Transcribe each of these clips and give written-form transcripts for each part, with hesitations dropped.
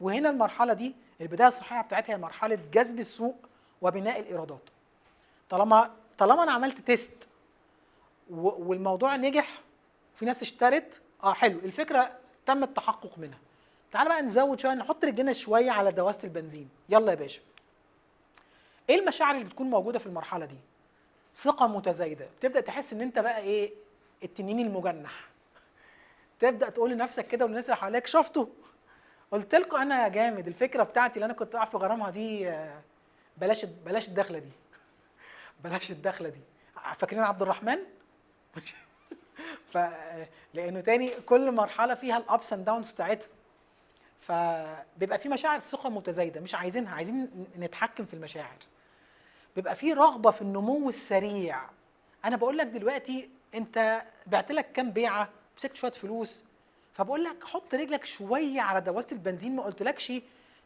وهنا المرحله دي البدايه الصحيحه بتاعتها هي مرحله جذب السوق وبناء الايرادات. طالما انا عملت تيست والموضوع نجح، في ناس اشترت، حلو، الفكره تم التحقق منها. تعال بقى نزود شويه، نحط رجلنا شويه على دواسه البنزين. يلا يا باشا. ايه المشاعر اللي بتكون موجوده في المرحله دي؟ ثقه متزايده، بتبدا تحس ان انت بقى ايه، التنين المجنح. تبدا تقول لنفسك كده وللناس اللي حواليك، شفتوا؟ قلت لكم انا جامد. الفكره بتاعتي اللي انا كنت واقع في غرامها دي، بلاش الدخله دي. بلاش الدخله دي. فاكرين عبد الرحمن؟ ف لانه تاني كل مرحله فيها الابس اند داونز بتاعتها. فبيبقى في مشاعر ثقه متزايده مش عايزينها، عايزين نتحكم في المشاعر. بيبقى في رغبه في النمو السريع. انا بقول لك دلوقتي انت بعت لك كام بيعه، مسكت شويه فلوس، فبقول لك حط رجلك شويه على دواسه البنزين. ما قلتلكش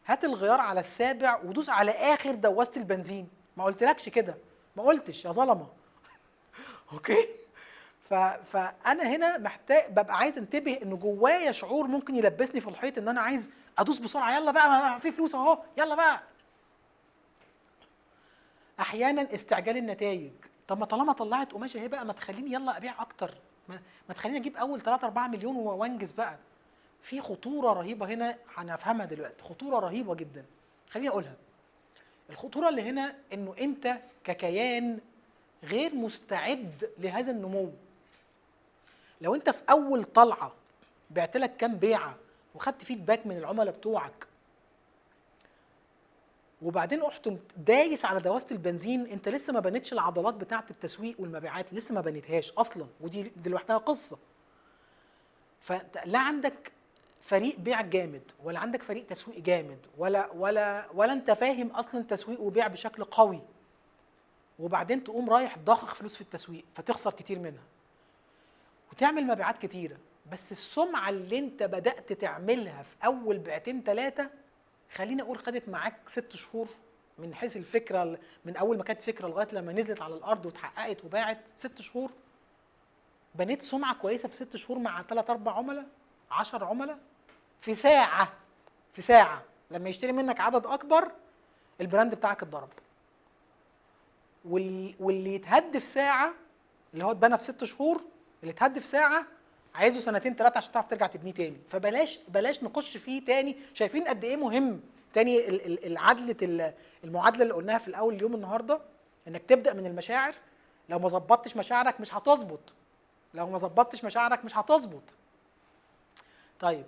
هات الغيار على السابع ودوس على اخر دواسه البنزين، ما قلتلكش كده، ما قلتش يا ظلمه. اوكي. فانا هنا محتاج ببقى عايز انتبه ان جوايا شعور ممكن يلبسني في الحيط ان انا عايز ادوس بسرعه، يلا بقى ما في فلوس اهو، يلا بقى. احيانا استعجال النتائج. طب ما طالما طلعت قماشه اهي بقى، ما تخليني يلا ابيع اكتر، ما تخليني اجيب اول 3 4 مليون وانجز بقى. في خطوره رهيبه هنا هنفهمها دلوقتي، خطوره رهيبه جدا. خليني اقولها. الخطوره اللي هنا انه انت ككيان غير مستعد لهذا النمو. لو انت في اول طلعه بعت لك كام بيعه وخدت فيدباك من العملاء بتوعك، وبعدين رحت دايس على دواسه البنزين، انت لسه ما بنيتش العضلات بتاعه التسويق والمبيعات، لسه ما بنيتهاش اصلا، ودي لوحدها قصه. فلا عندك فريق بيع جامد، ولا عندك فريق تسويق جامد، ولا انت فاهم اصلا تسويق وبيع بشكل قوي. وبعدين تقوم رايح ضخ فلوس في التسويق فتخسر كتير منها وتعمل مبيعات كتيره، بس السمعه اللي انت بدات تعملها في اول بيعتين 3، خليني اقول خدت معاك 6 شهور من حيث الفكره، من اول ما كانت فكره لغايه لما نزلت على الارض واتحققت وباعت 6 شهور. بنيت سمعه كويسه في 6 شهور مع 3 4 عملاء، 10 عملاء في ساعه. في ساعه لما يشتري منك عدد اكبر البراند بتاعك اتضرب. واللي يتهد في ساعه، اللي هو اتبنى في 6 شهور، اللي اتهد في ساعه عايزه 2 3 عشان تعرف ترجع تبنيه تاني. فبلاش نخش فيه تاني. شايفين قد ايه مهم تاني المعادله اللي قلناها في الاول اليوم النهارده، انك تبدا من المشاعر. لو ما ظبطتش مشاعرك مش هتظبط. لو ما ظبطتش مشاعرك مش هتظبط. طيب